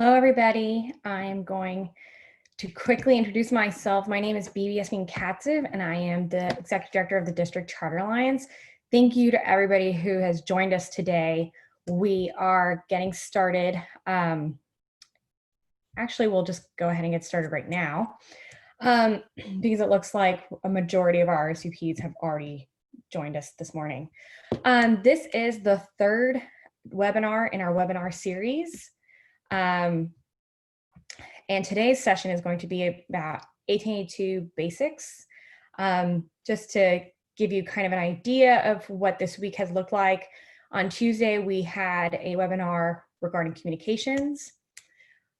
Hello, everybody. I'm going to quickly introduce myself. My name is Bibi Yasmin Katsev, and I am the Executive Director of the District Charter Alliance. Thank you to everybody who has joined us today. We are getting started. Actually, we'll just go ahead and get started right now because it looks like a majority of our RSVPs have already joined us this morning. This is the third webinar in our webinar series. And today's session is going to be about 1882 basics, just to give you kind of an idea of what this week has looked like. On Tuesday, we had a webinar regarding communications.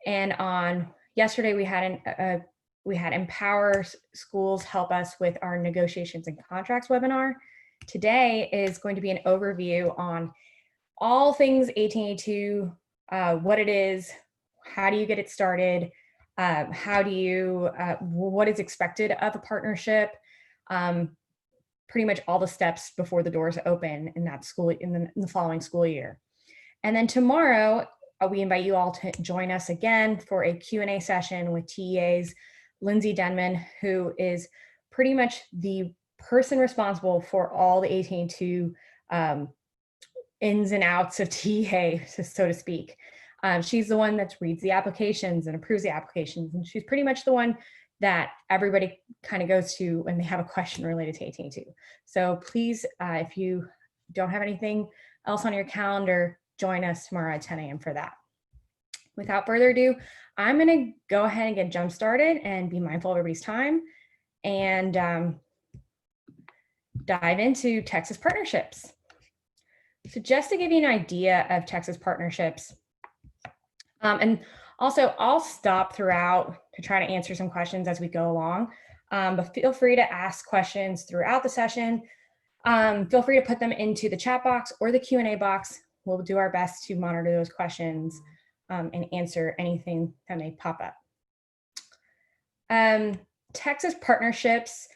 And on yesterday, we had Empower Schools Help Us with our Negotiations and Contracts webinar. Today is going to be an overview on all things 1882, what it is, how do you get it started, what is expected of a partnership, pretty much all the steps before the doors open in that school in the following school year. And then tomorrow, we invite you all to join us again for a Q&A session with TEA's Lindsay Denman, who is pretty much the person responsible for all the 1882 ins and outs of TEA, so to speak. She's the one that reads the applications and approves the applications, and she's pretty much the one that everybody kind of goes to when they have a question related to 1882. So please, if you don't have anything else on your calendar, join us tomorrow at 10 a.m. for that. Without further ado, I'm going to go ahead and get jump started and be mindful of everybody's time and dive into Texas partnerships. So just to give you an idea of Texas partnerships, and also I'll stop throughout to try to answer some questions as we go along, but feel free to ask questions throughout the session. Feel free to put them into the chat box or the Q&A box. We'll do our best to monitor those questions and answer anything that may pop up. Texas partnerships,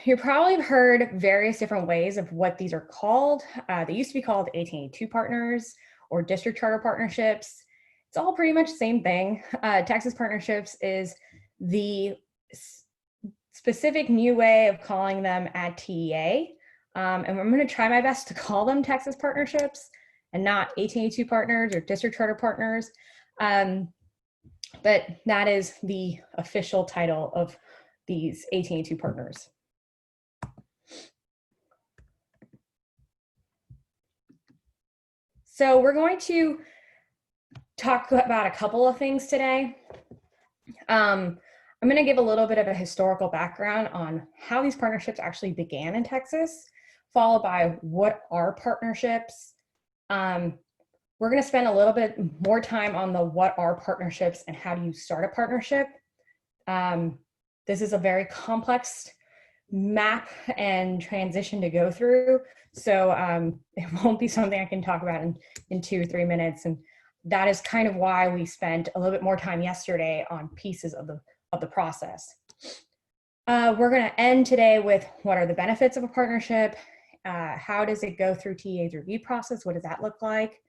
you probably have heard various different ways of what these are called. They used to be called 1882 partners or district charter partnerships. It's all pretty much the same thing. Texas partnerships is the specific new way of calling them at TEA. And I'm going to try my best to call them Texas partnerships and not 1882 partners or district charter partners. But that is the official title of these 1882 partners. So we're going to talk about a couple of things today. I'm going to give a little bit of a historical background on how these partnerships actually began in Texas, followed by what are partnerships. We're going to spend a little bit more time on the what are partnerships and how do you start a partnership. This is a very complex map and transition to go through. So it won't be something I can talk about in 2 or 3 minutes. And that is kind of why we spent a little bit more time yesterday on pieces of the process. We're going to end today with what are the benefits of a partnership? How does it go through TEA's review process? What does that look like?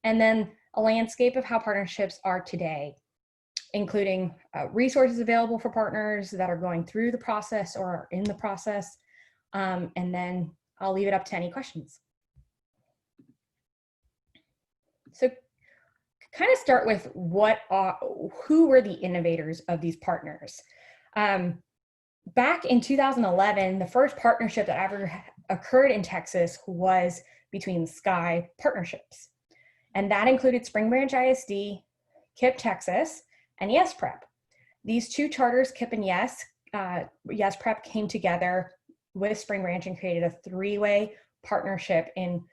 And then a landscape of how partnerships are today, including resources available for partners that are going through the process or are in the process. And then I'll leave it up to any questions. So kind of start with who were the innovators of these partners. Back in 2011, the first partnership that ever occurred in Texas was between Sky Partnerships. And that included Spring Branch ISD, KIPP Texas, and Yes Prep. These two charters, KIPP and Yes Prep, came together with Spring Branch and created a 3-way partnership in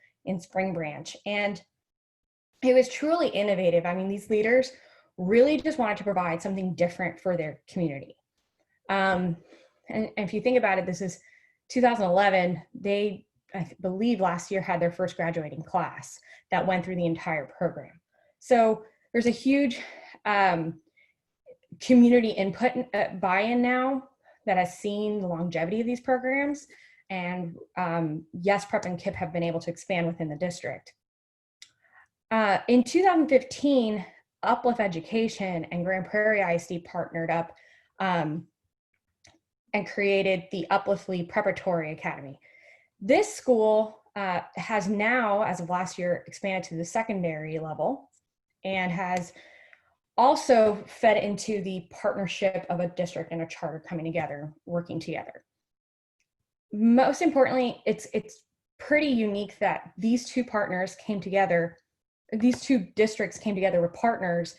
Spring Branch. And it was truly innovative. I mean, these leaders really just wanted to provide something different for their community. And if you think about it, this is 2011. They, I believe last year, had their first graduating class that went through the entire program. So there's a huge community input buy-in now that has seen the longevity of these programs. And Yes Prep and KIPP have been able to expand within the district. In 2015, Uplift Education and Grand Prairie ISD partnered up and created the Upliftly Preparatory Academy. This school has now, as of last year, expanded to the secondary level and has also fed into the partnership of a district and a charter coming together, working together. Most importantly, it's pretty unique that these two partners came together, these two districts came together with partners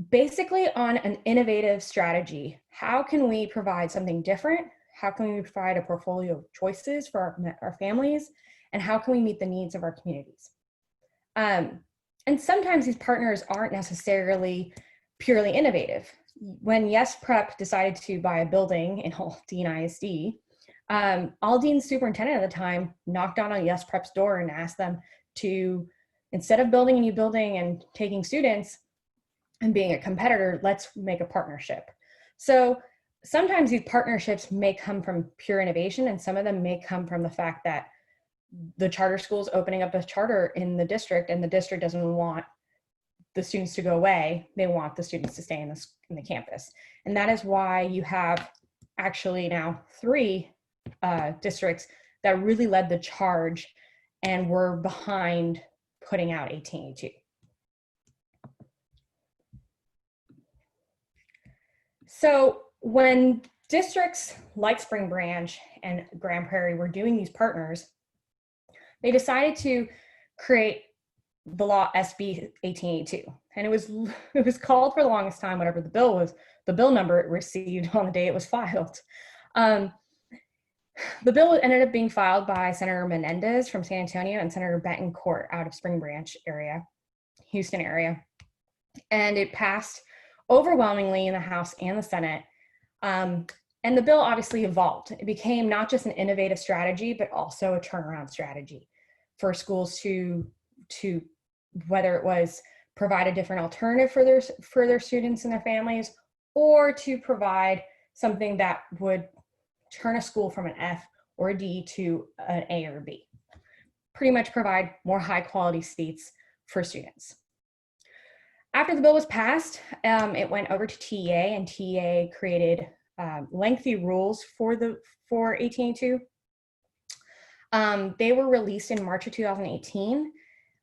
basically on an innovative strategy. How can we provide something different? How can we provide a portfolio of choices for our families? And how can we meet the needs of our communities? And sometimes these partners aren't necessarily purely innovative. When Yes Prep decided to buy a building in Aldine ISD, Aldine's superintendent at the time knocked on Yes Prep's door and asked them to, instead of building a new building and taking students and being a competitor, let's make a partnership. So sometimes these partnerships may come from pure innovation, and some of them may come from the fact that the charter school's opening up a charter in the district, and the district doesn't want the students to go away. They want the students to stay in the campus. And that is why you have actually now 3 districts that really led the charge and were behind putting out 1882. So when districts like Spring Branch and Grand Prairie were doing these partners, they decided to create the law SB 1882. And it was called for the longest time, whatever the bill was, the bill number it received on the day it was filed. The bill ended up being filed by Senator Menendez from San Antonio and Senator Betancourt out of Spring Branch area, Houston area. And it passed overwhelmingly in the House and the Senate. And the bill obviously evolved. It became not just an innovative strategy, but also a turnaround strategy for schools to whether it was provide a different alternative for their students and their families, or to provide something that would turn a school from an F or a D to an A or a B. Pretty much provide more high quality seats for students. After the bill was passed, it went over to TEA, and TEA created lengthy rules for 1882. They were released in March of 2018,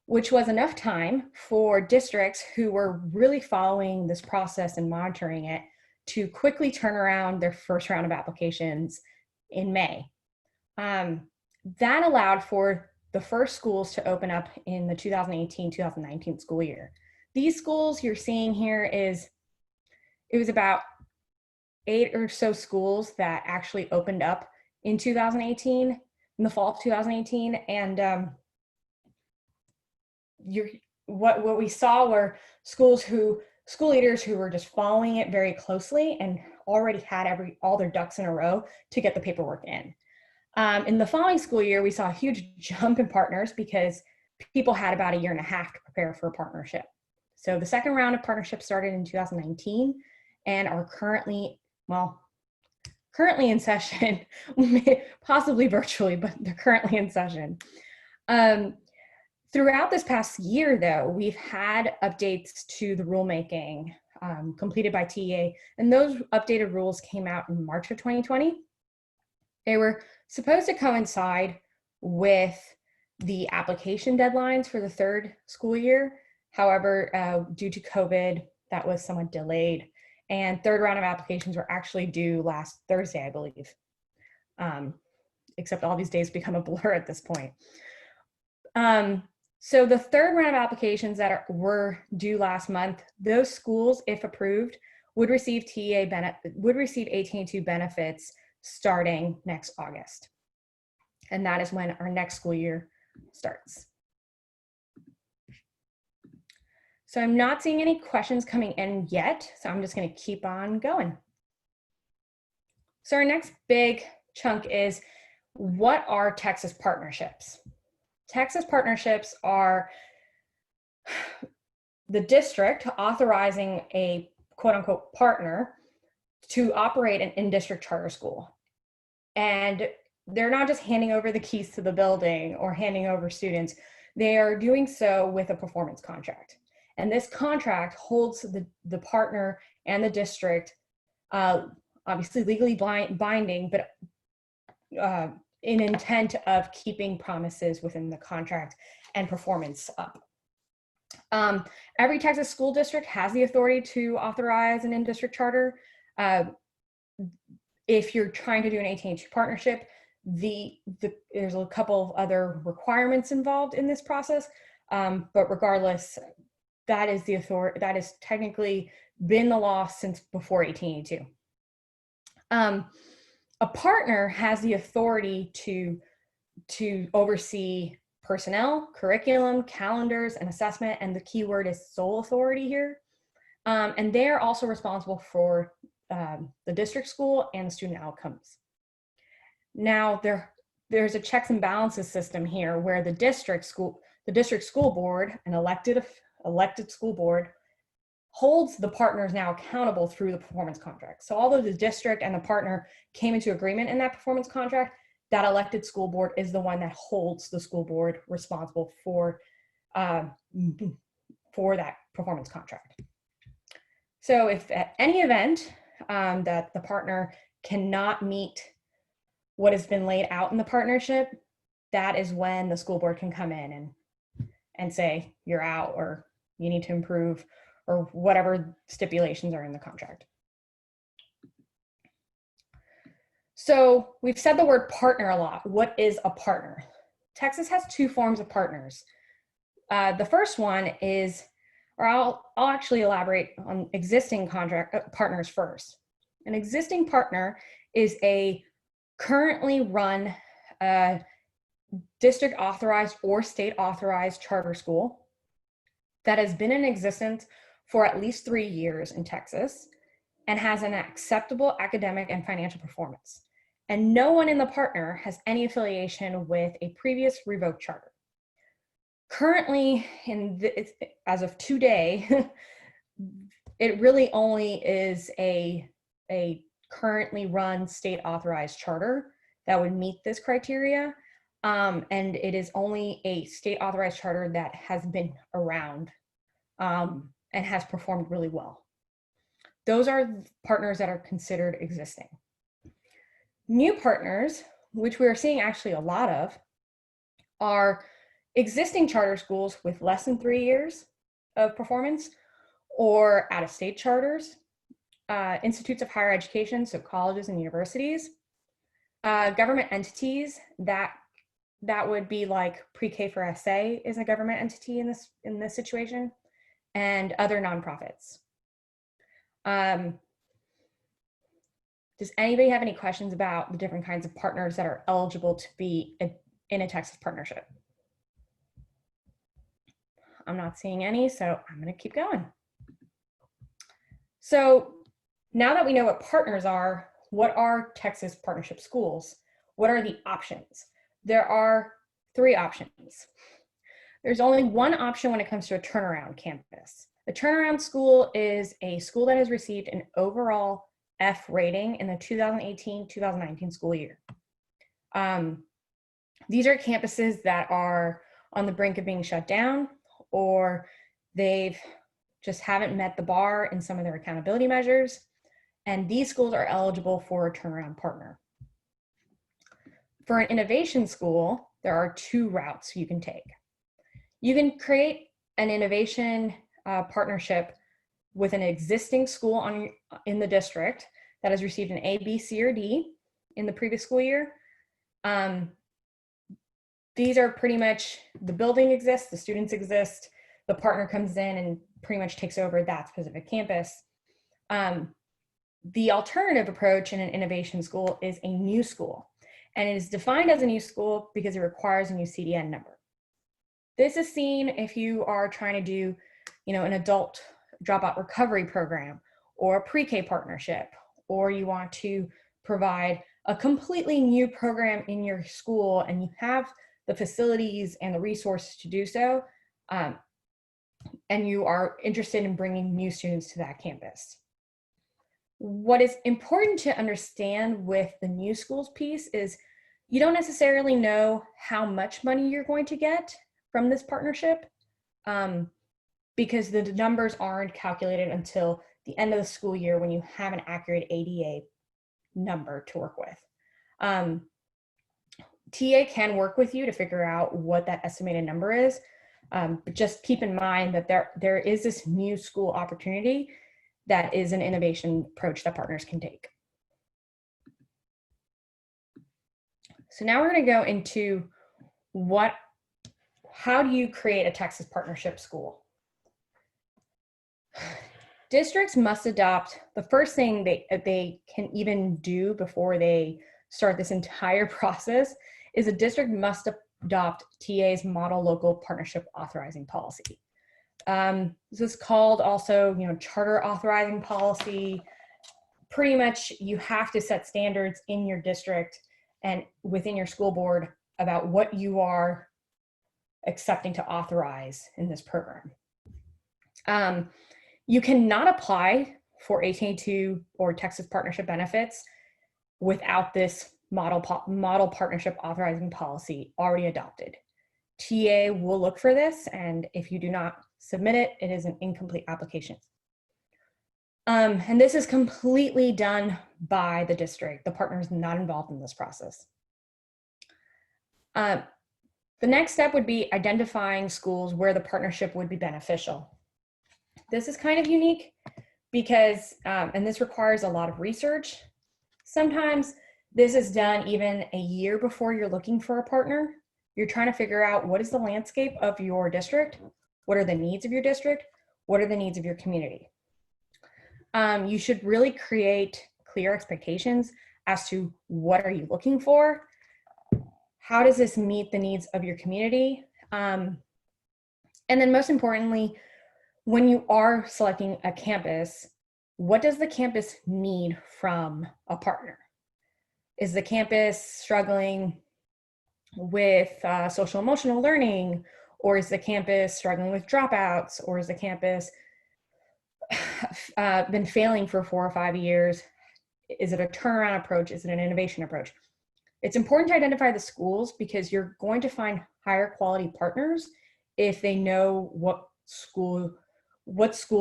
which was enough time for districts who were really following this process and monitoring it to quickly turn around their first round of applications in May. That allowed for the first schools to open up in the 2018-2019 school year. These schools you're seeing here it was about 8 or so schools that actually opened up in 2018, in the fall of 2018. And what we saw were school leaders who were just following it very closely and already had all their ducks in a row to get the paperwork in. In the following school year, we saw a huge jump in partners because people had about 1.5 years to prepare for a partnership. So the second round of partnerships started in 2019 and are currently in session, possibly virtually, but they're currently in session. Throughout this past year, though, we've had updates to the rulemaking completed by TEA, and those updated rules came out in March of 2020. They were supposed to coincide with the application deadlines for the third school year. However, due to COVID, that was somewhat delayed, and third round of applications were actually due last Thursday, I believe, except all these days become a blur at this point. So the third round of applications that were due last month, those schools, if approved, would receive 1882 benefits starting next August. And that is when our next school year starts. So I'm not seeing any questions coming in yet, so I'm just going to keep on going. So our next big chunk is, what are Texas partnerships? Texas partnerships are the district authorizing a quote unquote partner to operate an in-district charter school. And they're not just handing over the keys to the building or handing over students. They are doing so with a performance contract. And this contract holds the partner and the district, obviously legally binding, but in intent of keeping promises within the contract and performance up. Every Texas school district has the authority to authorize an in-district charter. If you're trying to do an 18H partnership, there's a couple of other requirements involved in this process, but regardless, that is the authority. That has technically been the law since before 1882. A partner has the authority to oversee personnel, curriculum, calendars, and assessment, and the key word is sole authority here. And they're also responsible for the district school and the student outcomes. Now, there's a checks and balances system here where the district school board, an elected school board, holds the partners now accountable through the performance contract. So although the district and the partner came into agreement in that performance contract, that elected school board is the one that holds the school board responsible for that performance contract. So if at any event that the partner cannot meet what has been laid out in the partnership, that is when the school board can come in and say, you're out, or you need to improve, or whatever stipulations are in the contract. So we've said the word partner a lot. What is a partner? Texas has two forms of partners. The first one is, or I'll actually elaborate on existing contract partners first. An existing partner is a currently run district authorized or state authorized charter school that has been in existence for at least 3 years in Texas and has an acceptable academic and financial performance. And no one in the partner has any affiliation with a previous revoked charter. Currently, as of today, it really only is a currently run state authorized charter that would meet this criteria. And it is only a state authorized charter that has been around and has performed really well. Those are partners that are considered existing. New partners, which we are seeing actually a lot of, are existing charter schools with less than 3 years of performance, or out-of-state charters, institutes of higher education, so colleges and universities, government entities that would be like Pre-K for SA is a government entity in this situation, and other nonprofits. Does anybody have any questions about the different kinds of partners that are eligible to be in a Texas partnership? I'm not seeing any, so I'm going to keep going. So now that we know what partners are, what are Texas partnership schools? What are the options? There are 3 options. There's only one option when it comes to a turnaround campus. A turnaround school is a school that has received an overall F rating in the 2018-2019 school year. These are campuses that are on the brink of being shut down, or they've just haven't met the bar in some of their accountability measures. And these schools are eligible for a turnaround partner. For an innovation school, there are 2 routes you can take. You can create an innovation partnership with an existing school in the district that has received an A, B, C, or D in the previous school year. These are pretty much, the building exists, the students exist, the partner comes in and pretty much takes over that specific campus. The alternative approach in an innovation school is a new school, and it is defined as a new school because it requires a new CDN number. This is seen if you are trying to do, an adult dropout recovery program, or a pre-K partnership, or you want to provide a completely new program in your school and you have the facilities and the resources to do so, and you are interested in bringing new students to that campus. What is important to understand with the new schools piece is you don't necessarily know how much money you're going to get from this partnership. because the numbers aren't calculated until the end of the school year when you have an accurate ADA number to work with. TA can work with you to figure out what that estimated number is, but just keep in mind that there is this new school opportunity that is an innovation approach that partners can take. So now we're going to go into how do you create a Texas partnership school? Districts must adopt, the first thing they can even do before they start this entire process is a district must adopt TA's model local partnership authorizing policy. This is called also, charter authorizing policy. Pretty much you have to set standards in your district and within your school board about what you are accepting to authorize in this program. You cannot apply for 1882 or Texas partnership benefits without this model partnership authorizing policy already adopted. TA will look for this, and if you do not submit it, it is an incomplete application. And this is completely done by the district. The partner is not involved in this process. The next step would be identifying schools where the partnership would be beneficial. This is kind of unique because, and this requires a lot of research. Sometimes this is done even a year before you're looking for a partner. You're trying to figure out what is the landscape of your district, what are the needs of your district, what are the needs of your community. You should really create clear expectations as to what are you looking for, how does this meet the needs of your community, and then most importantly, when you are selecting a campus, what does the campus need from a partner? Is the campus struggling with social emotional learning, or is the campus struggling with dropouts, or is the campus been failing for 4 or 5 years? Is it a turnaround approach? Is it an innovation approach? It's important to identify the schools because you're going to find higher quality partners if they know what school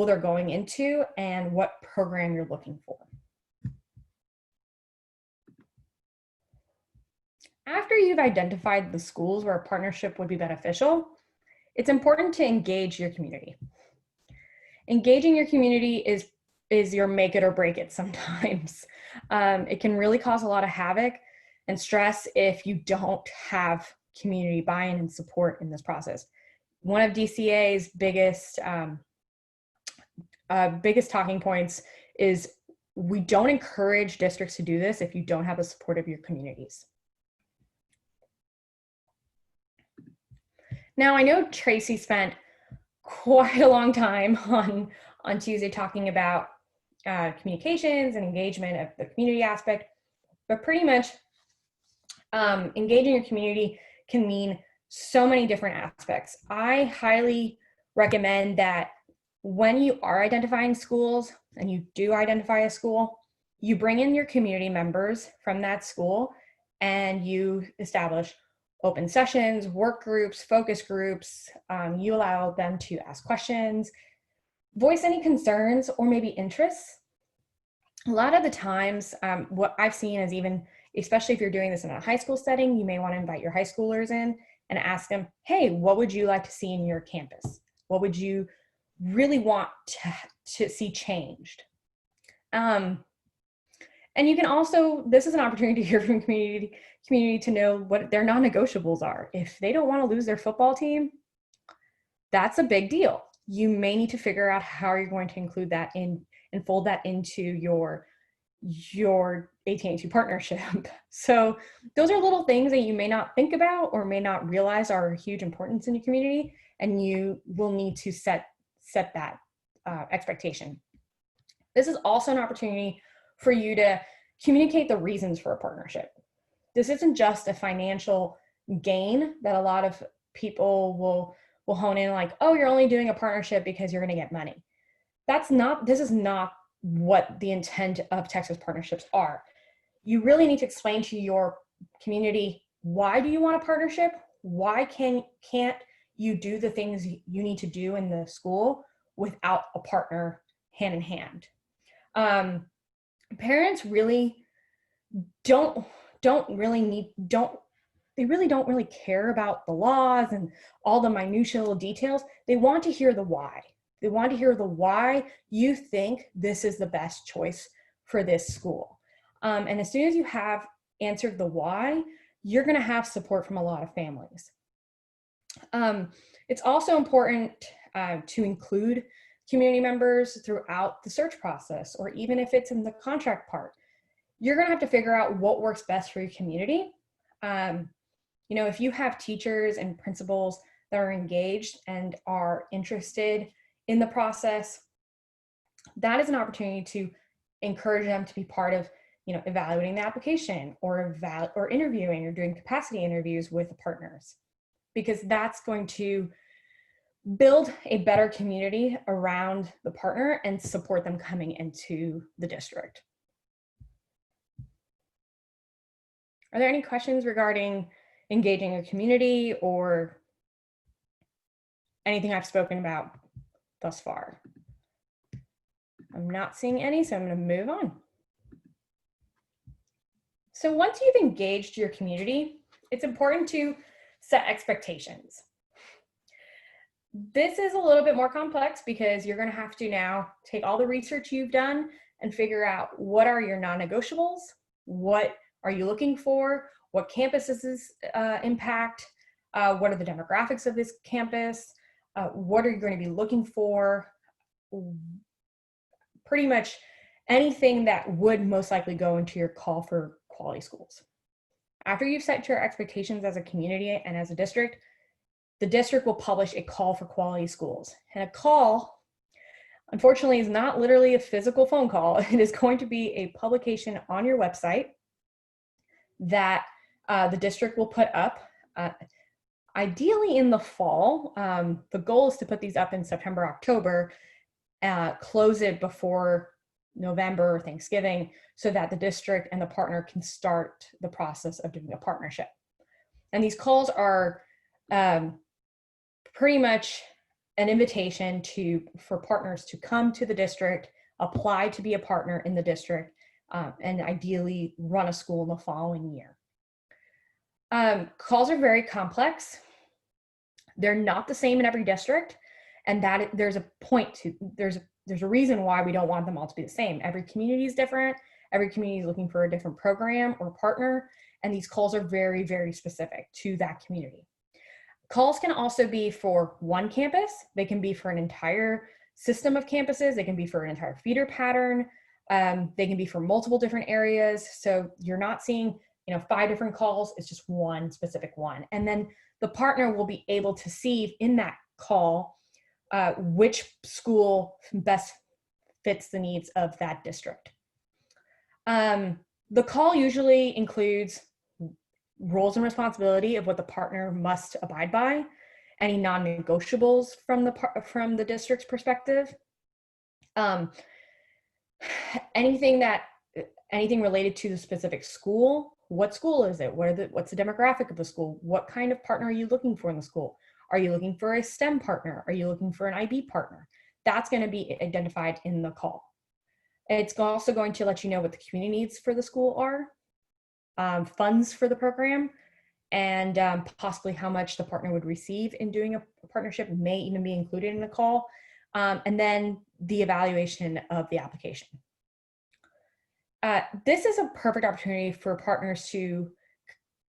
they're going into and what program you're looking for. After you've identified the schools where a partnership would be beneficial, it's important to engage your community. Engaging your community is your make it or break it sometimes. It can really cause a lot of havoc and stress if you don't have community buy-in and support in this process. One of DCA's biggest talking points is we don't encourage districts to do this if you don't have the support of your communities. Now, I know Tracy spent quite a long time on Tuesday talking about communications and engagement of the community aspect, but pretty much engaging your community can mean so many different aspects. I highly recommend that when you are identifying schools and you do identify a school, you bring in your community members from that school and you establish open sessions, work groups, focus groups. You allow them to ask questions, voice any concerns or maybe interests. A lot of the times, what I've seen is even, especially if you're doing this in a high school setting, you may want to invite your high schoolers in and ask them, hey, what would you like to see in your campus? What would you really want to see changed? And you can also, this is an opportunity to hear from community to know what their non-negotiables are. If they don't want to lose their football team, that's a big deal. You may need to figure out how you're going to include that in and fold that into your 1882 partnership. So those are little things that you may not think about or may not realize are huge importance in your community, and you will need to set that expectation. This is also an opportunity for you to communicate the reasons for a partnership. This isn't just a financial gain that a lot of people will hone in like, oh, you're only doing a partnership because you're going to get money. This is not what the intent of Texas partnerships are. You really need to explain to your community, why do you want a partnership? Why can't you do the things you need to do in the school? without a partner hand in hand. Parents really don't really care about the laws and all the minutiae little details. They want to hear the why. They want to hear the why you think this is the best choice for this school. And as soon as you have answered the why, you're going to have support from a lot of families. It's also important to include community members throughout the search process, or even if it's in the contract part. You're going to have to figure out what works best for your community. You know, if you have teachers and principals that are engaged and are interested in the process, that is an opportunity to encourage them to be part of, you know, evaluating the application or interviewing or doing capacity interviews with the partners, because that's going to build a better community around the partner and support them coming into the district. Are there any questions regarding engaging a community or anything I've spoken about thus far? I'm not seeing any, so I'm going to move on. So once you've engaged your community, it's important to set expectations. This is a little bit more complex because you're going to have to now take all the research you've done and figure out what are your non-negotiables, what are you looking for, what campus does this impact, what are the demographics of this campus, what are you going to be looking for, pretty much anything that would most likely go into your call for quality schools. After you've set your expectations as a community and as a district, the district will publish a call for quality schools. And a call, unfortunately, is not literally a physical phone call. It is going to be a publication on your website that the district will put up, ideally in the fall. The goal is to put these up in September, October, close it before November or Thanksgiving, so that the district and the partner can start the process of doing a partnership. And these calls are pretty much an invitation for partners to come to the district, apply to be a partner in the district, and ideally run a school in the following year. Calls are very complex. They're not the same in every district, and that there's a reason why we don't want them all to be the same. Every community is different. Every community is looking for a different program or partner, and these calls are very, very specific to that community. Calls can also be for one campus. They can be for an entire system of campuses. They can be for an entire feeder pattern. They can be for multiple different areas. So you're not seeing, 5 different calls. It's just one specific one. And then the partner will be able to see in that call which school best fits the needs of that district. The call usually includes roles and responsibility of what the partner must abide by, any non-negotiables from the district's perspective, anything related to the specific school. What school is it? What's the demographic of the school? What kind of partner are you looking for in the school? Are you looking for a STEM partner? Are you looking for an IB partner? That's going to be identified in the call. It's also going to let you know what the community needs for the school are, funds for the program, and possibly how much the partner would receive in doing a partnership may even be included in the call, and then the evaluation of the application. This is a perfect opportunity for partners to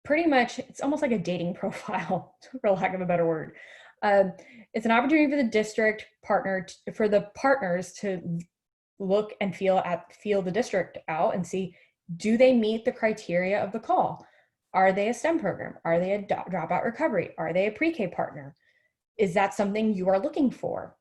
pretty much, it's almost like a dating profile, for lack of a better word. It's an opportunity for the district partner, for the partners to look and feel the district out and see, do they meet the criteria of the call? Are they a STEM program? Are they a dropout recovery? Are they a pre-K partner? Is that something you are looking for?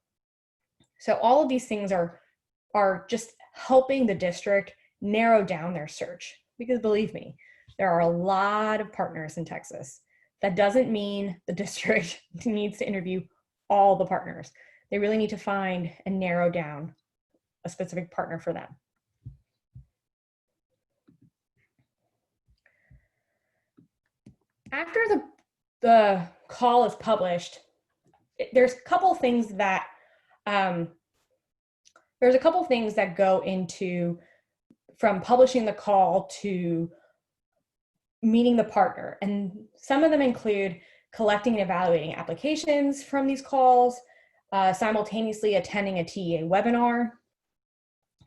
So all of these things are just helping the district narrow down their search, because believe me, there are a lot of partners in Texas. That doesn't mean the district needs to interview all the partners. They really need to find and narrow down a specific partner for them. After the call is published, there's a couple things that There's a couple things that go into from publishing the call to meeting the partner. And some of them include collecting and evaluating applications from these calls, simultaneously attending a TEA webinar,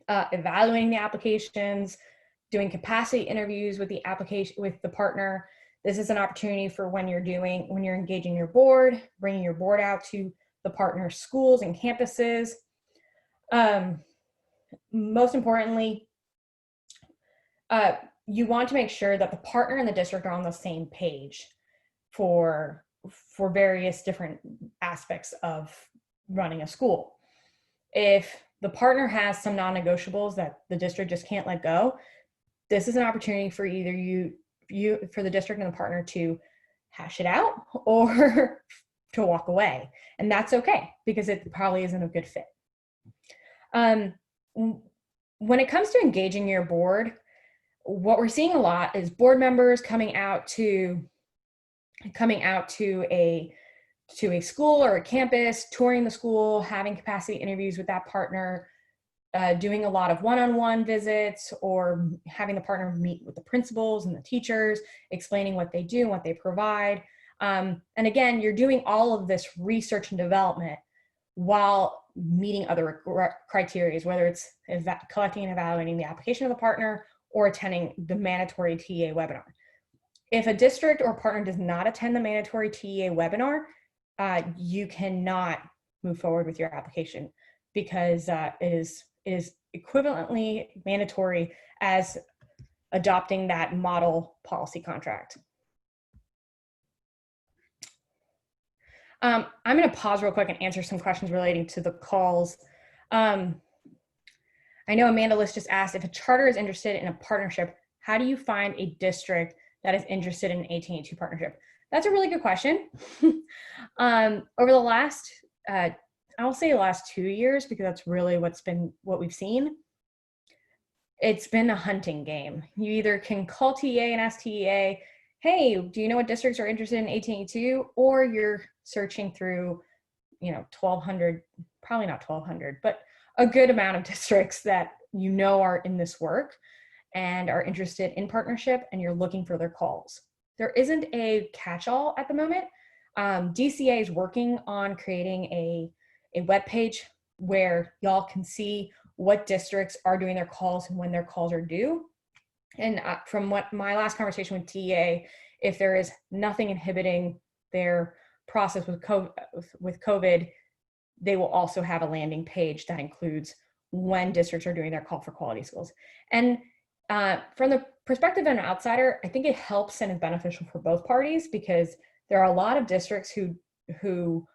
evaluating the applications, doing capacity interviews with the partner. This is an opportunity for when you're engaging your board, bringing your board out to the partner schools and campuses. Most importantly, you want to make sure that the partner and the district are on the same page for various different aspects of running a school. If the partner has some non-negotiables that the district just can't let go, this is an opportunity for either for the district and the partner to hash it out or to walk away. And that's okay, because it probably isn't a good fit. When it comes to engaging your board, what we're seeing a lot is board members coming out to a school or a campus, touring the school, having capacity interviews with that partner, doing a lot of one-on-one visits, or having the partner meet with the principals and the teachers, explaining what they do and what they provide. And again, you're doing all of this research and development while meeting other criteria, whether it's collecting and evaluating the application of the partner or attending the mandatory TEA webinar. If a district or partner does not attend the mandatory TEA webinar, you cannot move forward with your application, because it is equivalently mandatory as adopting that model policy contract. I'm going to pause real quick and answer some questions relating to the calls. I know Amanda List just asked, if a charter is interested in a partnership, how do you find a district that is interested in an 1882 partnership? That's a really good question. Over the last, I'll say the last 2 years, because that's really what we've seen. It's been a hunting game. You either can call TEA and ask TEA, hey, do you know what districts are interested in 1882? Or you're searching through, 1,200, probably not 1,200, but a good amount of districts that are in this work and are interested in partnership, and you're looking for their calls. There isn't a catch-all at the moment. DCA is working on creating a web page where y'all can see what districts are doing their calls and when their calls are due. And from my last conversation with TEA, if there is nothing inhibiting their process with COVID, they will also have a landing page that includes when districts are doing their call for quality schools. And from the perspective of an outsider, I think it helps and is beneficial for both parties, because there are a lot of districts who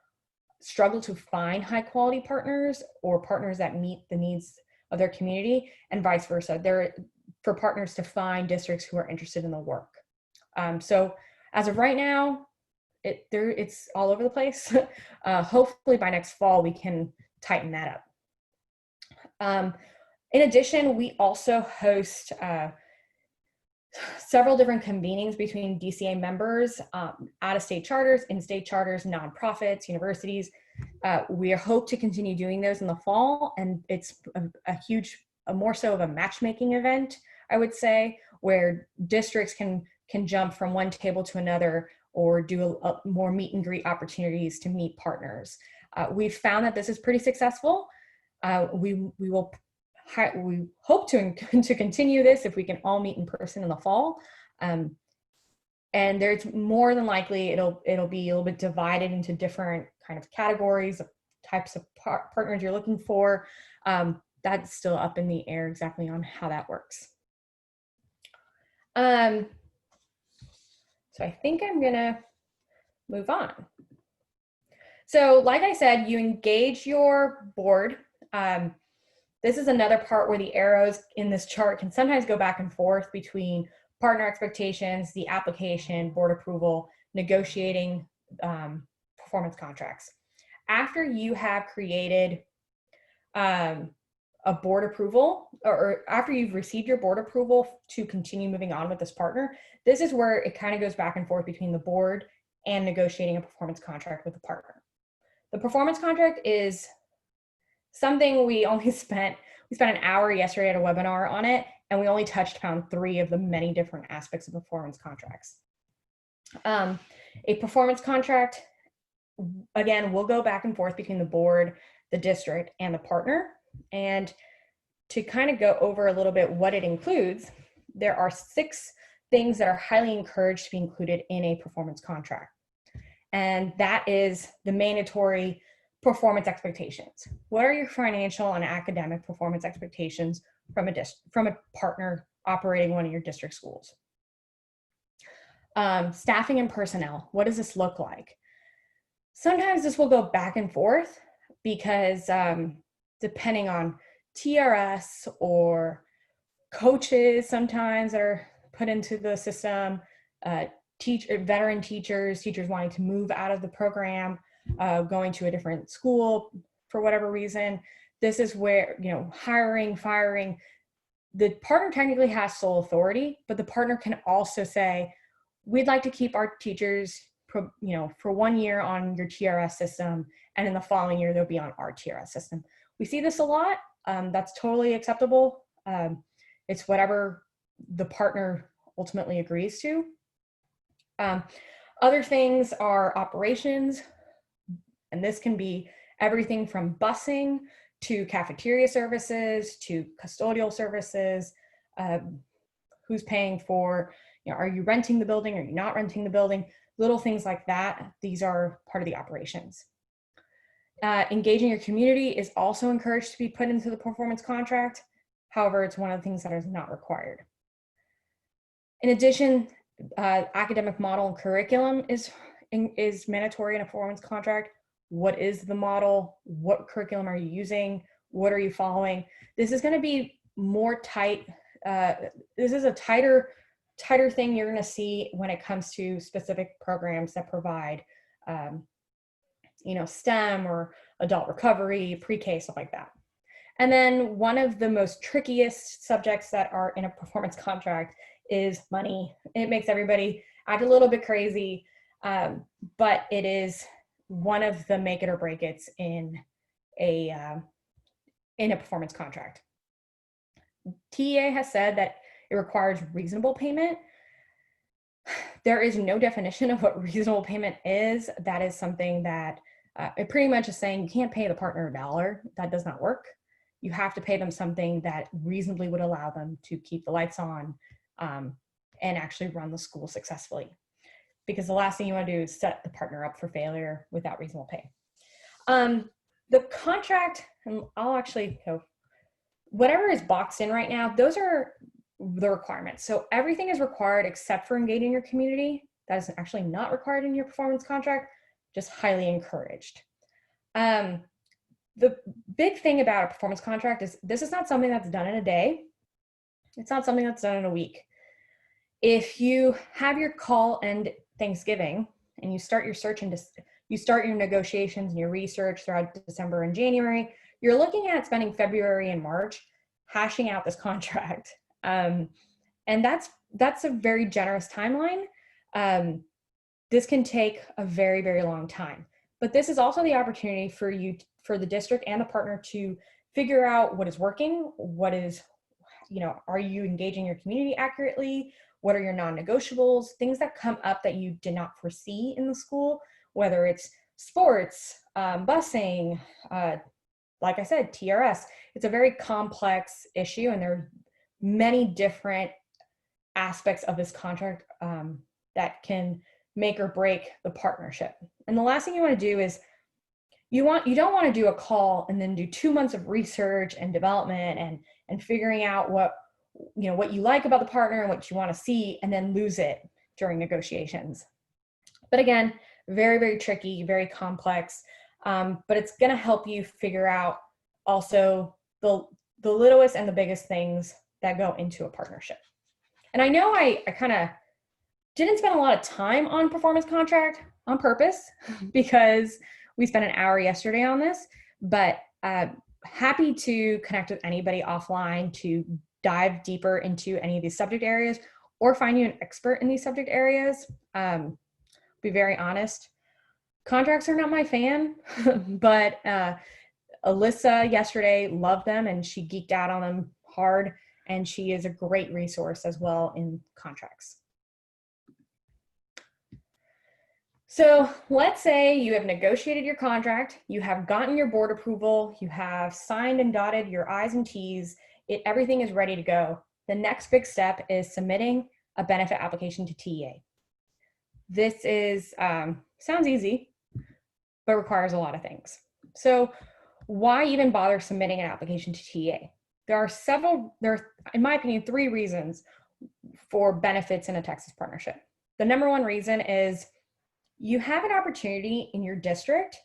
struggle to find high quality partners or partners that meet the needs of their community, and vice versa. For partners to find districts who are interested in the work. So as of right now, it's all over the place. Hopefully by next fall, we can tighten that up. In addition, we also host several different convenings between DCA members, out-of-state charters, in-state charters, nonprofits, universities. We hope to continue doing those in the fall, and it's a more so of a matchmaking event, I would say, where districts can jump from one table to another, or do a more meet and greet opportunities to meet partners. We've found that this is pretty successful. We hope to continue this if we can all meet in person in the fall. And there's more than likely it'll be a little bit divided into different kind of categories of types of partners you're looking for. That's still up in the air exactly on how that works. So I think I'm gonna move on. So like I said, you engage your board. This is another part where the arrows in this chart can sometimes go back and forth between partner expectations, the application, board approval, negotiating performance contracts. After you have created a board approval, or after you've received your board approval to continue moving on with this partner, this is where it kind of goes back and forth between the board and negotiating a performance contract with the partner. The performance contract is something we spent an hour yesterday at a webinar on it, and we only touched upon 3 of the many different aspects of performance contracts. A performance contract, again, will go back and forth between the board, the district, and the partner. And to kind of go over a little bit what it includes, there are 6 things that are highly encouraged to be included in a performance contract. And that is the mandatory performance expectations. What are your financial and academic performance expectations from a partner operating one of your district schools? Staffing and personnel, what does this look like? Sometimes this will go back and forth because depending on TRS or coaches sometimes that are put into the system, veteran teachers wanting to move out of the program, going to a different school for whatever reason. This is where, hiring, firing, the partner technically has sole authority, but the partner can also say, we'd like to keep our teachers, for 1 year on your TRS system, and in the following year, they'll be on our TRS system. We see this a lot. That's totally acceptable. It's whatever the partner ultimately agrees to. Other things are operations, and this can be everything from busing to cafeteria services to custodial services. Who's paying for, are you renting the building? Are you not renting the building? Little things like that. These are part of the operations. Engaging your community is also encouraged to be put into the performance contract. However, it's one of the things that is not required. In addition, academic model and curriculum is mandatory in a performance contract. What is the model? What curriculum are you using? What are you following? This is going to be more tight. This is a tighter thing you're going to see when it comes to specific programs that provide, STEM or adult recovery, pre-K, stuff like that. And then one of the most trickiest subjects that are in a performance contract is money. It makes everybody act a little bit crazy, but it is one of the make it or break it's in a performance contract. TEA has said that it requires reasonable payment. There is no definition of what reasonable payment is. That is something that it pretty much is saying you can't pay the partner $1. That does not work. You have to pay them something that reasonably would allow them to keep the lights on and actually run the school successfully. Because the last thing you want to do is set the partner up for failure without reasonable pay. The contract, and I'll actually go, whatever is boxed in right now, those are the requirements. So everything is required except for engaging your community. That is actually not required in your performance contract, just highly encouraged. The big thing about a performance contract is this is not something that's done in a day. It's not something that's done in a week. If you have your call and Thanksgiving and you start your search and you start your negotiations and your research throughout December and January, you're looking at spending February and March hashing out this contract. And that's a very generous timeline. This can take a very, very long time. But this is also the opportunity for the district and the partner to figure out what is working, what is, are you engaging your community accurately? What are your non-negotiables? Things that come up that you did not foresee in the school, whether it's sports, busing, like I said, TRS. It's a very complex issue, and there are many different aspects of this contract that can make or break the partnership. And the last thing you want to do is you don't want to do a call and then do 2 months of research and development and figuring out what you like about the partner and what you want to see, and then lose it during negotiations. But again, very, very tricky, very complex, but it's going to help you figure out also the littlest and the biggest things that go into a partnership. And I know I kind of didn't spend a lot of time on performance contract on purpose because we spent an hour yesterday on this, but happy to connect with anybody offline to dive deeper into any of these subject areas or find you an expert in these subject areas. Be very honest, contracts are not my fan, but Alyssa yesterday loved them and she geeked out on them hard, and she is a great resource as well in contracts. So let's say you have negotiated your contract, you have gotten your board approval, you have signed and dotted your I's and T's, everything is ready to go. The next big step is submitting a benefit application to TEA. This is, sounds easy, but requires a lot of things. So why even bother submitting an application to TEA? There are, in my opinion, 3 reasons for benefits in a Texas partnership. The number 1 reason is you have an opportunity in your district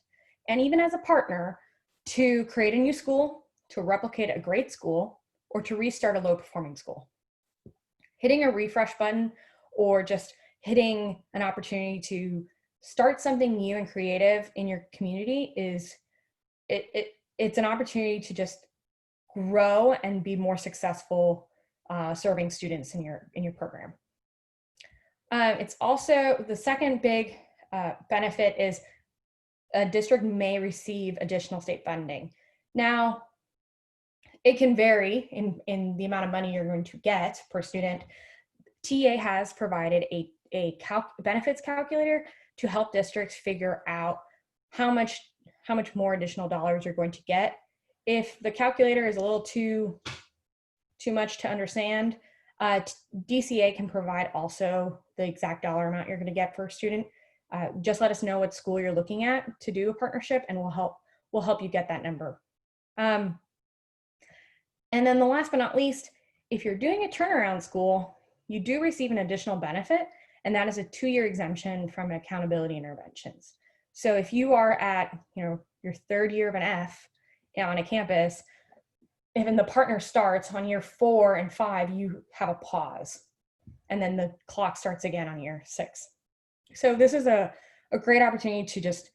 and even as a partner to create a new school, to replicate a great school, or to restart a low performing school. Hitting a refresh button or just hitting an opportunity to start something new and creative in your community is, it's an opportunity to just grow and be more successful serving students in your program. It's also, the second big benefit is a district may receive additional state funding. Now, it can vary in the amount of money you're going to get per student. TA has provided a benefits calculator to help districts figure out how much more additional dollars you're going to get. If the calculator is a little too much to understand, DCA can provide also the exact dollar amount you're going to get per student. Just let us know what school you're looking at to do a partnership, and we'll help you get that number. And then the last but not least, if you're doing a turnaround school, you do receive an additional benefit, and that is a 2-year exemption from accountability interventions. So if you are at your 3rd year of an F on a campus, even the partner starts on year 4 and 5, you have a pause, and then the clock starts again on year 6. So this is a great opportunity to just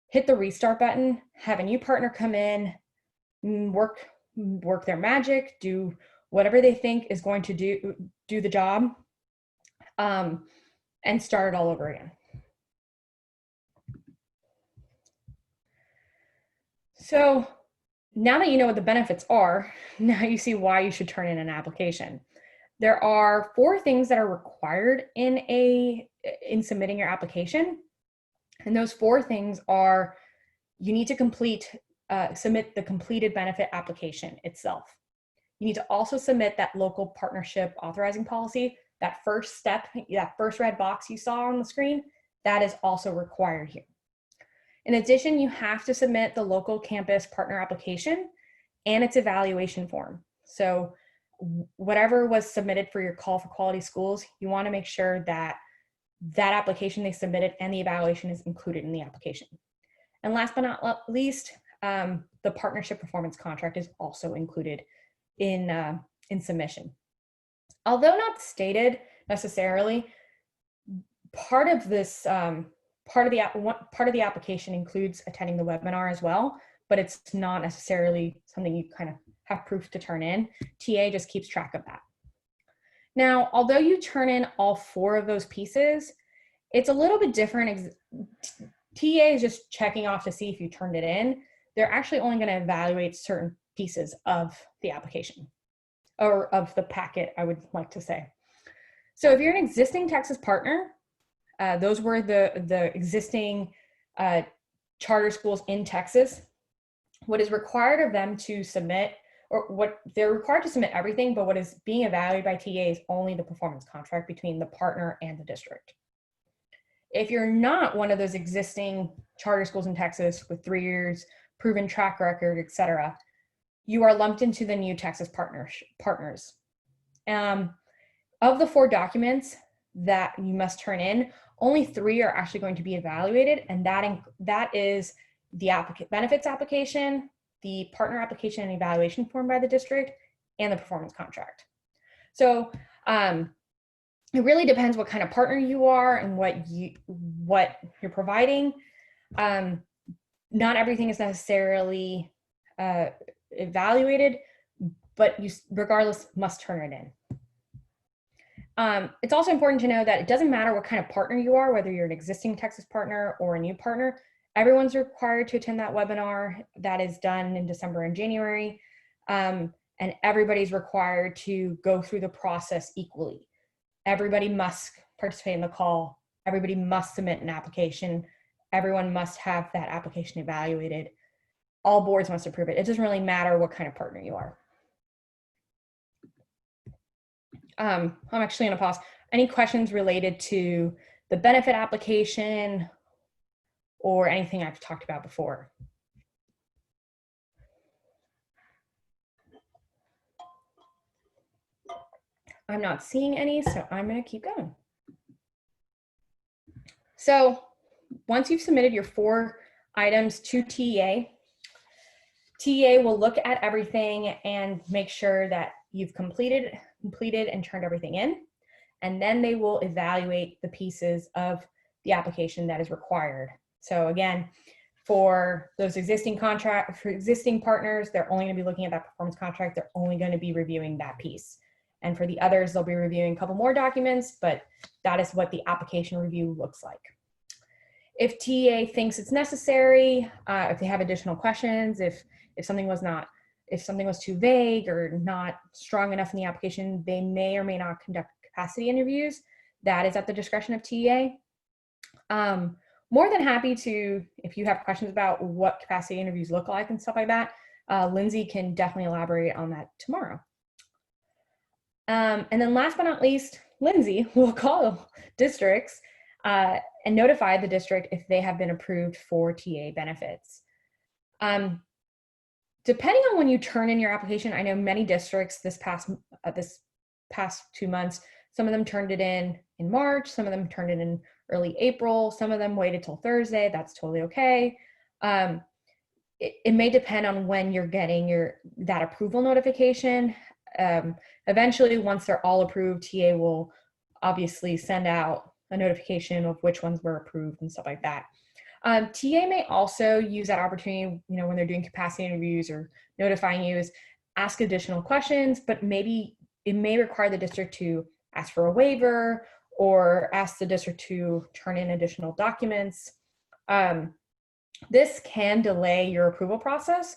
hit the restart button, have a new partner come in, work their magic, do whatever they think is going to do the job, and start it all over again. So now that you know what the benefits are, now you see why you should turn in an application. There are 4 things that are required in submitting your application. And those 4 things are, you need to submit the completed benefit application itself. You need to also submit that local partnership authorizing policy. That first step, that first red box you saw on the screen, that is also required here. In addition, you have to submit the local campus partner application and its evaluation form. So whatever was submitted for your call for quality schools, you want to make sure that that application they submitted and the evaluation is included in the application. And last but not least, the partnership performance contract is also included in submission. Although not stated necessarily, part of this part of the application includes attending the webinar as well, but it's not necessarily something you kind of have proof to turn in. TA just keeps track of that. Now, although you turn in all 4 of those pieces, it's a little bit different. TA is just checking off to see if you turned it in. They're actually only going to evaluate certain pieces of the application, or of the packet, I would like to say. So if you're an existing Texas partner, those were the existing charter schools in Texas. What is required of them to submit, or what they're required to submit everything, but what is being evaluated by TA is only the performance contract between the partner and the district. If you're not one of those existing charter schools in Texas with 3 years, proven track record, et cetera, you are lumped into the new Texas partners. Of the 4 documents that you must turn in, only 3 are actually going to be evaluated, and that is the benefits application, the partner application and evaluation form by the district, and the performance contract. So it really depends what kind of partner you are and what you're providing. Not everything is necessarily evaluated, but you regardless must turn it in. It's also important to know that it doesn't matter what kind of partner you are, whether you're an existing Texas partner or a new partner, Everyone's required to attend that webinar. That is done in December and January. And everybody's required to go through the process equally. Everybody must participate in the call. Everybody must submit an application. Everyone must have that application evaluated. All boards must approve it. It doesn't really matter what kind of partner you are. I'm actually going to pause. Any questions related to the benefit application or anything I've talked about before? I'm not seeing any, so I'm going to keep going. So once you've submitted your 4 items to TEA, TEA will look at everything and make sure that you've completed and turned everything in. And then they will evaluate the pieces of the application that is required. So again, for those existing partners, they're only going to be looking at that performance contract. They're only going to be reviewing that piece. And for the others, they'll be reviewing a couple more documents, but that is what the application review looks like. If TEA thinks it's necessary, if they have additional questions, if something was too vague or not strong enough in the application, they may or may not conduct capacity interviews. That is at the discretion of TEA. More than happy to, if you have questions about what capacity interviews look like and stuff like that, Lindsay can definitely elaborate on that tomorrow. And then last but not least, Lindsay will call districts and notify the district if they have been approved for TA benefits. Depending on when you turn in your application, I know many districts this past 2 months, some of them turned it in March, some of them turned it in early April, some of them waited till Thursday. That's totally okay. It may depend on when you're getting that approval notification. Eventually, once they're all approved, TA will obviously send out a notification of which ones were approved and stuff like that. TA may also use that opportunity, when they're doing capacity interviews or notifying you, is ask additional questions, but maybe it may require the district to ask for a waiver or ask the district to turn in additional documents. This can delay your approval process,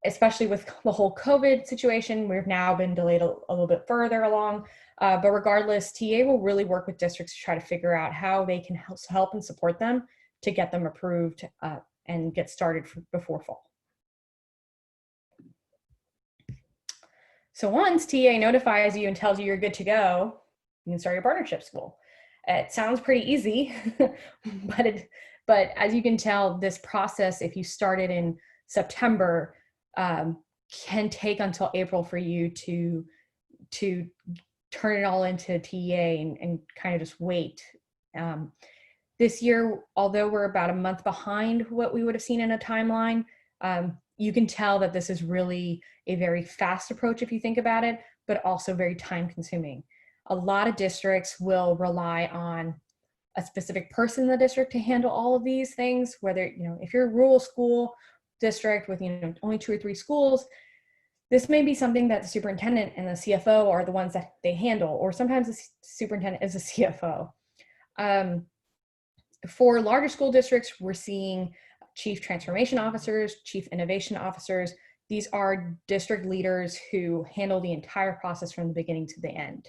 especially with the whole COVID situation. We've now been delayed a little bit further along, but regardless, TA will really work with districts to try to figure out how they can help and support them to get them approved and get started before fall. So once TA notifies you and tells you you're good to go, you can start your partnership school. It sounds pretty easy, but as you can tell, this process, if you started in September, can take until April for you to turn it all into TEA and kind of just wait. This year, although we're about a month behind what we would have seen in a timeline, you can tell that this is really a very fast approach if you think about it, but also very time consuming. A lot of districts will rely on a specific person in the district to handle all of these things, whether, if you're a rural school district with, only 2 or 3 schools, this may be something that the superintendent and the CFO are the ones that they handle, or sometimes the superintendent is a CFO. For larger school districts, we're seeing chief transformation officers, chief innovation officers. These are district leaders who handle the entire process from the beginning to the end.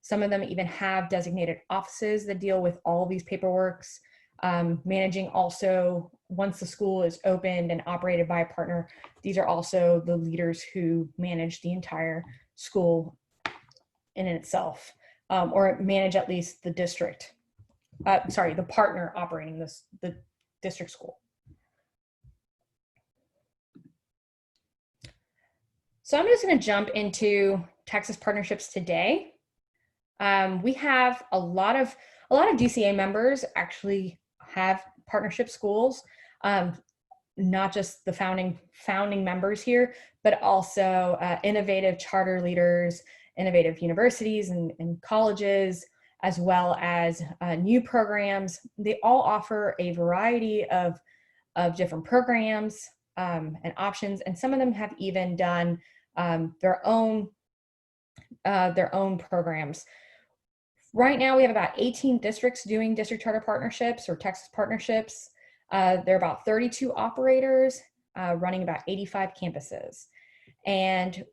Some of them even have designated offices that deal with all these paperworks, managing also, once the school is opened and operated by a partner, these are also the leaders who manage the entire school in itself, or manage at least the district. The partner operating the district school. So I'm just going to jump into Texas partnerships today. We have a lot of DCA members actually have partnership schools, not just the founding members here, but also innovative charter leaders, innovative universities and colleges, as well as new programs. They all offer a variety of different programs and options, and some of them have even done their own programs. Right now, we have about 18 districts doing district charter partnerships or Texas partnerships. There are about 32 operators running about 85 campuses. And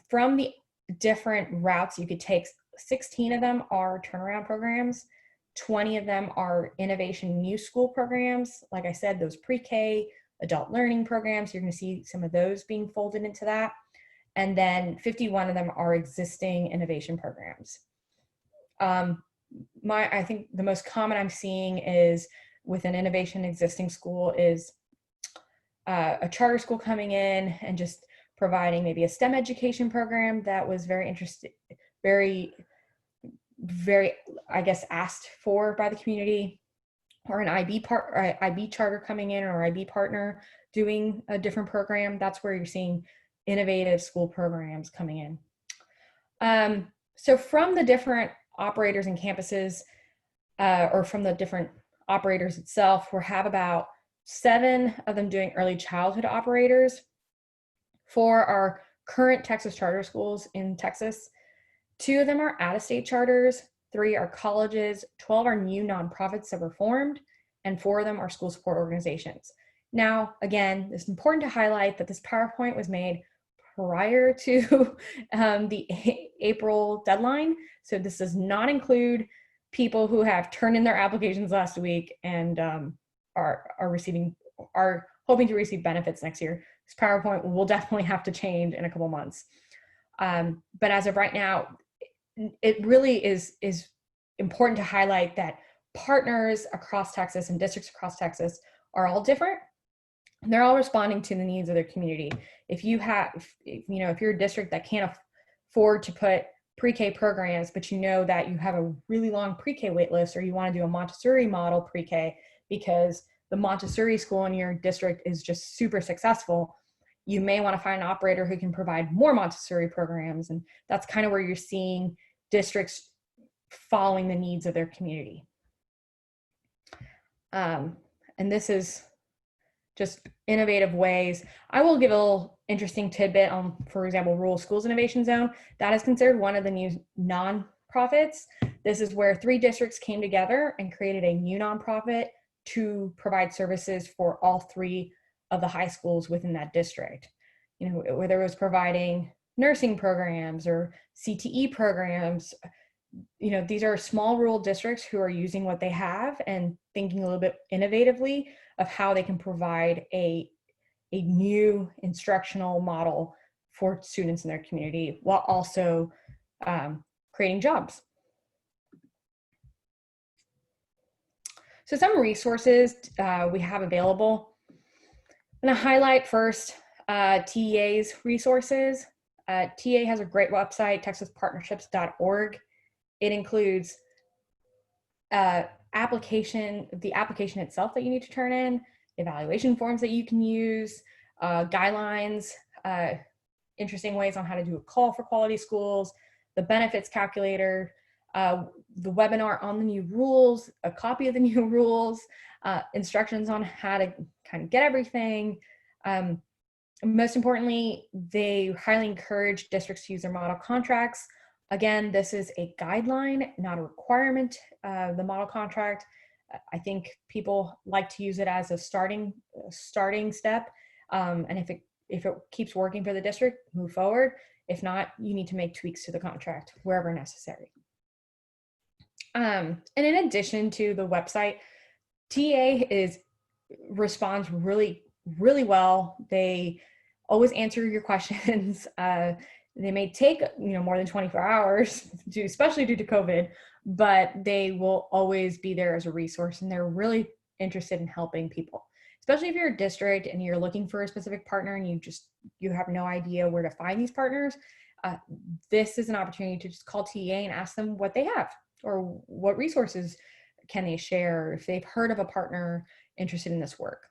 from the different routes you could take, 16 of them are turnaround programs. 20 of them are innovation new school programs. Like I said, those pre-K adult learning programs, you're going to see some of those being folded into that. And then 51 of them are existing innovation programs. I think the most common I'm seeing is with an innovation existing school is a charter school coming in and just providing maybe a STEM education program that was very interesting, very, I guess, asked for by the community, or an IB charter coming in, or IB partner doing a different program. That's where you're seeing innovative school programs coming in. So from the different operators and campuses, or from the different operators itself, we have about 7 of them doing early childhood operators. 4 are current Texas charter schools in Texas. 2 of them are out-of-state charters. 3 are colleges. 12 are new nonprofits that were formed, and 4 of them are school support organizations. Now, again, it's important to highlight that this PowerPoint was made prior to the April deadline. So this does not include people who have turned in their applications last week and are hoping to receive benefits next year. This PowerPoint will definitely have to change in a couple months. But as of right now, it really is important to highlight that partners across Texas and districts across Texas are all different. They're all responding to the needs of their community. If you're a district that can't afford to put pre-K programs, but you know that you have a really long pre-K wait list, or you want to do a Montessori model pre-K because the Montessori school in your district is just super successful, you may want to find an operator who can provide more Montessori programs. And that's kind of where you're seeing districts following the needs of their community. And this is just innovative ways. I will give a little interesting tidbit on, for example, Rural Schools Innovation Zone. That is considered one of the new nonprofits. This is where 3 districts came together and created a new nonprofit to provide services for all 3 of the high schools within that district. You know, whether it was providing nursing programs or CTE programs, you know, these are small rural districts who are using what they have and thinking a little bit innovatively of how they can provide a new instructional model for students in their community while also creating jobs. So some resources we have available. I'm going to highlight first TEA's resources. TEA has a great website, texaspartnerships.org. It includes the application itself that you need to turn in, evaluation forms that you can use, guidelines, interesting ways on how to do a call for quality schools, the benefits calculator, the webinar on the new rules, a copy of the new rules, instructions on how to kind of get everything. Most importantly, they highly encourage districts to use their model contracts. Again, this is a guideline, not a requirement. The model contract, I think people like to use it as a starting step. And if it keeps working for the district, move forward. If not, you need to make tweaks to the contract wherever necessary. And in addition to the website, TA responds really, really well. They always answer your questions. They may take more than 24 hours, especially due to COVID, but they will always be there as a resource, and they're really interested in helping people. Especially if you're a district and you're looking for a specific partner and you have no idea where to find these partners, this is an opportunity to just call TA and ask them what they have or what resources can they share if they've heard of a partner interested in this work.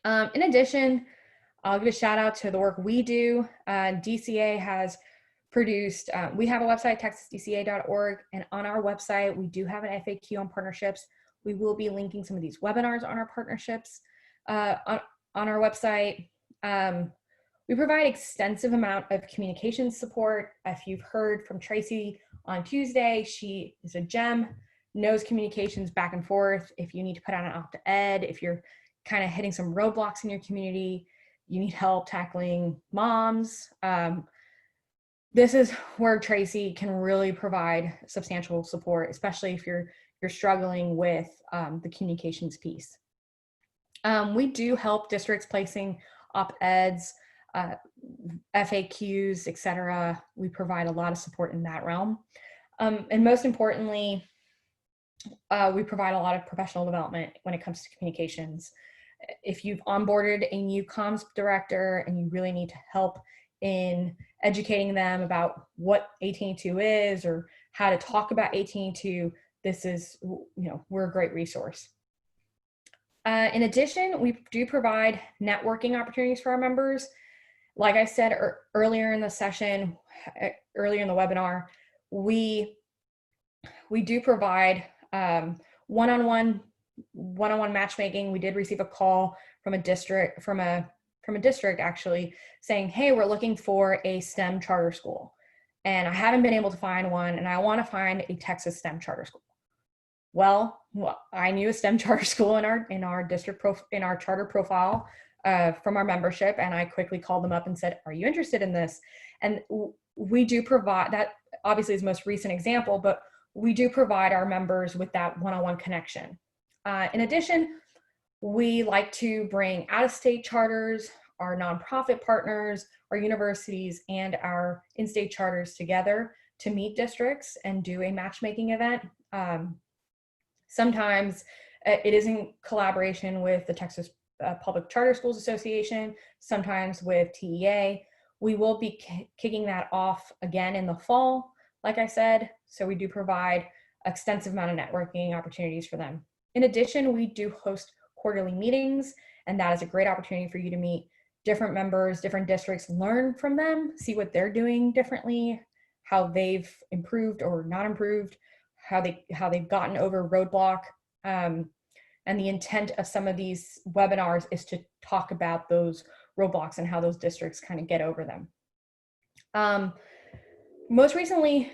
In addition, I'll give a shout out to the work we do. DCA has produced, we have a website, texasdca.org, and on our website, we do have an FAQ on partnerships. We will be linking some of these webinars on our partnerships on our website. We provide extensive amount of communication support. If you've heard from Tracy on Tuesday, she is a gem, knows communications back and forth. If you need to put out an op-ed, if you're kind of hitting some roadblocks in your community, you need help tackling moms, this is where Tracy can really provide substantial support, especially if you're struggling with the communications piece. We do help districts placing op-eds, FAQs, etc. We provide a lot of support in that realm. And most importantly, we provide a lot of professional development when it comes to communications. If you've onboarded a new comms director and you really need to help in educating them about what 1882 is or how to talk about 1882, this is, we're a great resource. In addition, we do provide networking opportunities for our members. Like I said earlier in the session, earlier in the webinar, we do provide one-on-one matchmaking. We did receive a call from a district, actually saying, hey, we're looking for a STEM charter school. And I haven't been able to find one, and I want to find a Texas STEM charter school. Well, I knew a STEM charter school in our district in our charter profile from our membership, and I quickly called them up and said, are you interested in this? And we do provide, that obviously is the most recent example, but we do provide our members with that one-on-one connection. In addition, we like to bring out-of-state charters, our nonprofit partners, our universities, and our in-state charters together to meet districts and do a matchmaking event. Sometimes it is in collaboration with the Texas Public Charter Schools Association, sometimes with TEA. We will be kicking that off again in the fall, like I said, so we do provide extensive amount of networking opportunities for them. In addition, we do host quarterly meetings, and that is a great opportunity for you to meet different members, different districts, learn from them, see what they're doing differently, how they've improved or not improved, how they've gotten over roadblock. And the intent of some of these webinars is to talk about those roadblocks and how those districts kind of get over them. Most recently,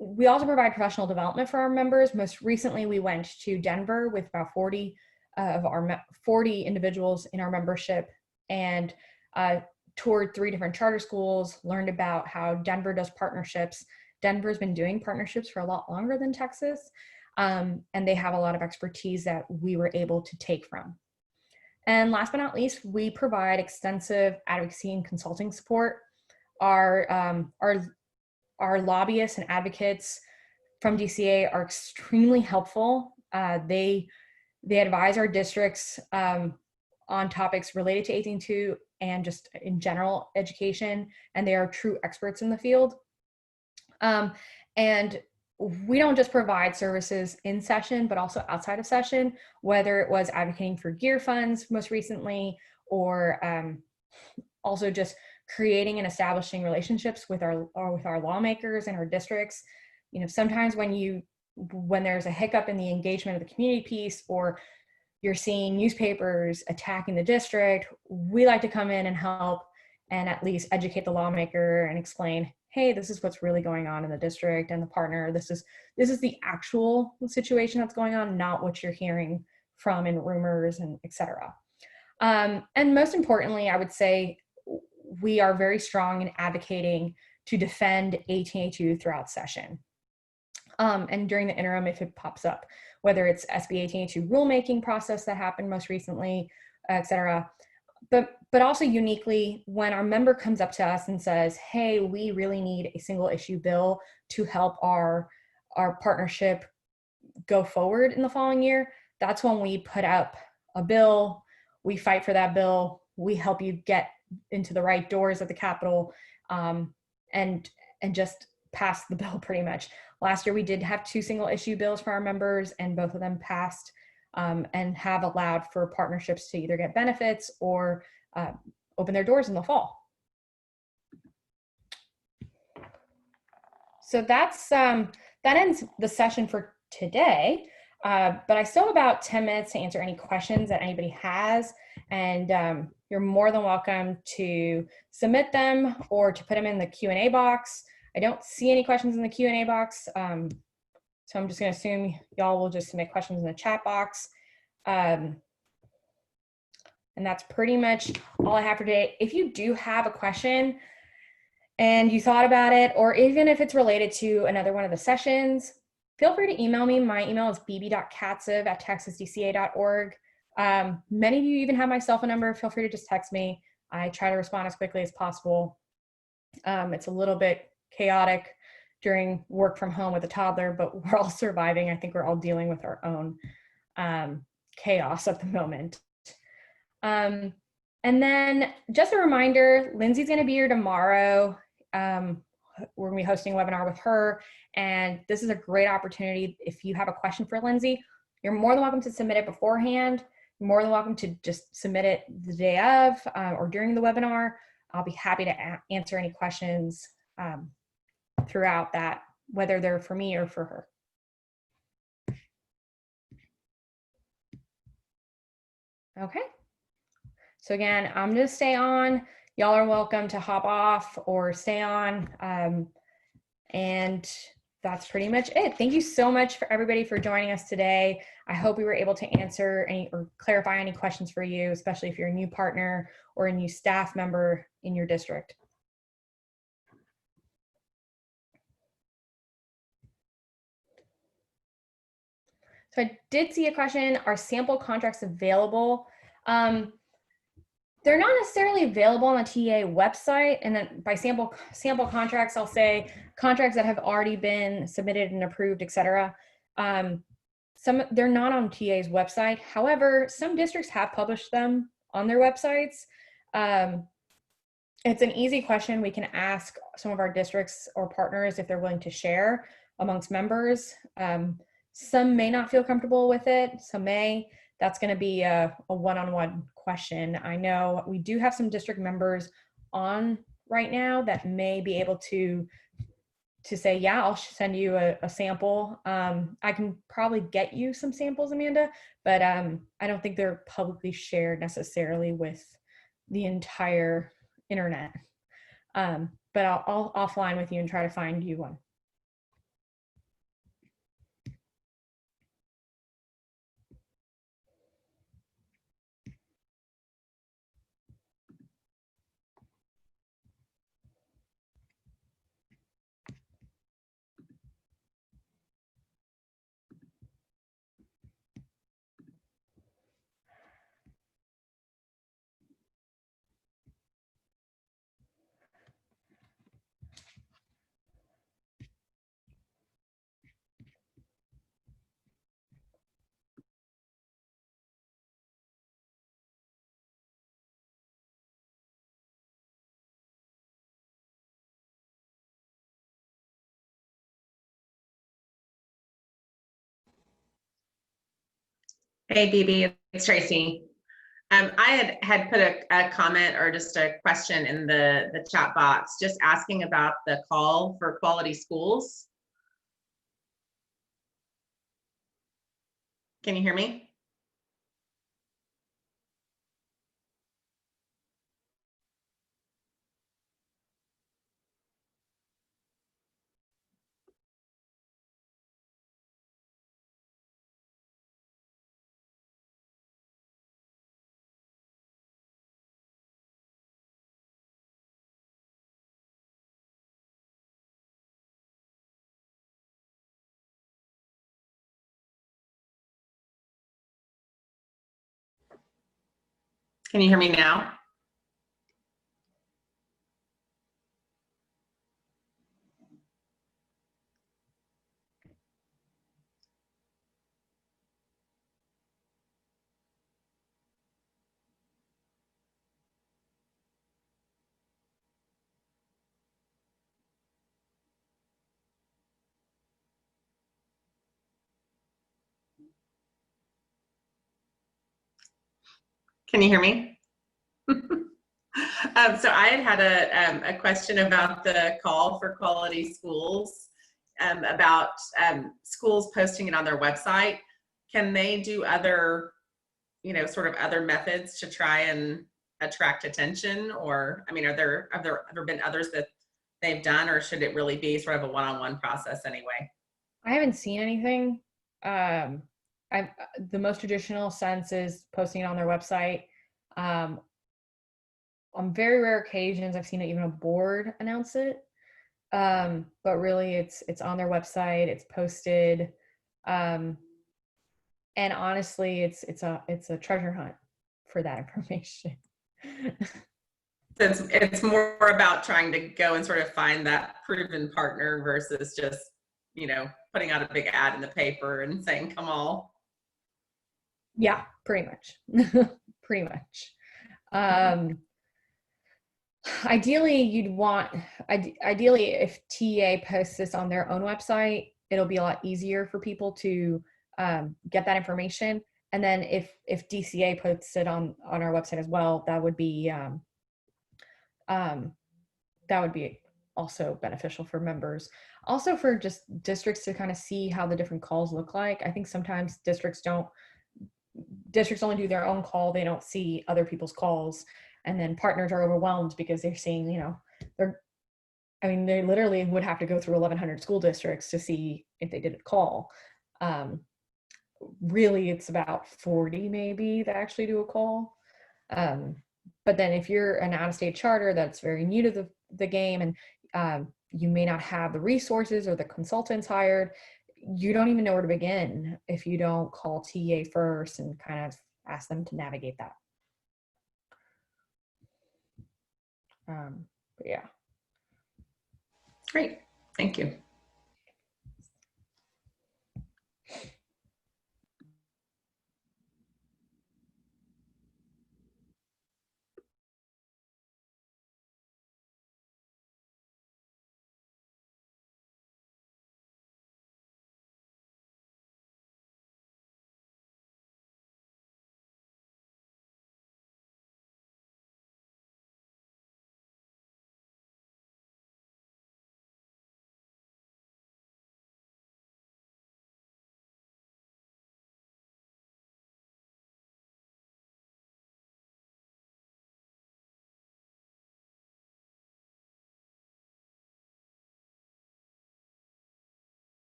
we also provide professional development for our members. Most recently, we went to Denver with about 40 of our 40 individuals in our membership and toured 3 different charter schools, learned about how Denver does partnerships. Denver's been doing partnerships for a lot longer than Texas, and they have a lot of expertise that we were able to take from. And last but not least, we provide extensive advocacy and consulting support. Our lobbyists and advocates from DCA are extremely helpful. They advise our districts on topics related to 18.2 and just in general education, and they are true experts in the field. And we don't just provide services in session, but also outside of session, whether it was advocating for gear funds most recently, or also just creating and establishing relationships with our lawmakers and our districts. Sometimes when there's a hiccup in the engagement of the community piece, or you're seeing newspapers attacking the district, we like to come in and help and at least educate the lawmaker and explain, hey, this is what's really going on in the district and the partner. This is the actual situation that's going on, not what you're hearing from in rumors and et cetera. And most importantly, I would say we are very strong in advocating to defend 1882 throughout session. And during the interim, if it pops up, whether it's SB 1882 rulemaking process that happened most recently, et cetera. But also uniquely, when our member comes up to us and says, hey, we really need a single issue bill to help our partnership go forward in the following year, that's when we put up a bill, we fight for that bill, we help you get into the right doors at the Capitol, and just pass the bill pretty much. Last year, we did have 2 single issue bills for our members, and both of them passed and have allowed for partnerships to either get benefits or open their doors in the fall. So that ends the session for today, but I still have about 10 minutes to answer any questions that anybody has. And you're more than welcome to submit them or to put them in the Q&A box. I don't see any questions in the Q&A box, so I'm just going to assume y'all will just submit questions in the chat box. And that's pretty much all I have for today. If you do have a question and you thought about it, or even if it's related to another one of the sessions, feel free to email me. My email is bb.katsev@texasdca.org. Many of you even have my cell phone number. Feel free to just text me. I try to respond as quickly as possible. It's a little bit chaotic during work from home with a toddler, but we're all surviving. I think we're all dealing with our own chaos at the moment. And then just a reminder, Lindsay's going to be here tomorrow. We're going to be hosting a webinar with her, and this is a great opportunity. If you have a question for Lindsay, you're more than welcome to submit it beforehand. You're more than welcome to just submit it the day of or during the webinar. I'll be happy to answer any questions throughout that, whether they're for me or for her. Okay. So again, I'm going to stay on. Y'all are welcome to hop off or stay on. And that's pretty much it. Thank you so much for everybody for joining us today. I hope we were able to answer any or clarify any questions for you, especially if you're a new partner or a new staff member in your district. So I did see a question, are sample contracts available? They're not necessarily available on the TA website, and then by sample contracts, I'll say contracts that have already been submitted and approved, etc. They're not on TA's website. However, some districts have published them on their websites. It's an easy question. We can ask some of our districts or partners if they're willing to share amongst members. Some may not feel comfortable with it, some may. That's going to be a one-on-one question. I know we do have some district members on right now that may be able to say, yeah, I'll send you a sample. I can probably get you some samples, Amanda, but I don't think they're publicly shared necessarily with the entire internet. But I'll offline with you and try to find you one. Hey, BB, it's Tracy. I had put a comment or just a question in the chat box, just asking about the call for quality schools. Can you hear me? Can you hear me now? Can you hear me? So I had a question about the call for quality schools, about schools posting it on their website. Can they do other, sort of other methods to try and attract attention? Or, I mean, have there ever been others that they've done, or should it really be sort of a one-on-one process anyway? I haven't seen anything. I've the most traditional sense is posting it on their website. Um, on very rare occasions, I've seen even a board announce it. But really, it's on their website. It's posted, and honestly, it's a treasure hunt for that information. It's more about trying to go and sort of find that proven partner versus just, putting out a big ad in the paper and saying, come all. Yeah, pretty much. Pretty much. Ideally, ideally, if TA posts this on their own website, it'll be a lot easier for people to get that information. And then if DCA posts it on our website as well, that would be also beneficial for members. Also for just districts to kind of see how the different calls look like. I think sometimes districts only do their own call. They don't see other people's calls. And then partners are overwhelmed because they're seeing, they literally would have to go through 1,100 school districts to see if they did a call. Really, it's about 40 maybe that actually do a call. But then if you're an out-of-state charter that's very new to the game, and you may not have the resources or the consultants hired, you don't even know where to begin if you don't call TA first and kind of ask them to navigate that. But yeah. Great, thank you.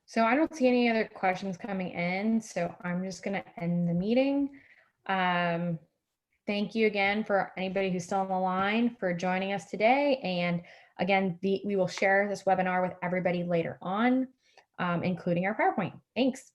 So I don't see any other questions coming in, so I'm just going to end the meeting. Thank you again for anybody who's still on the line for joining us today. And again, we will share this webinar with everybody later on, including our PowerPoint. Thanks.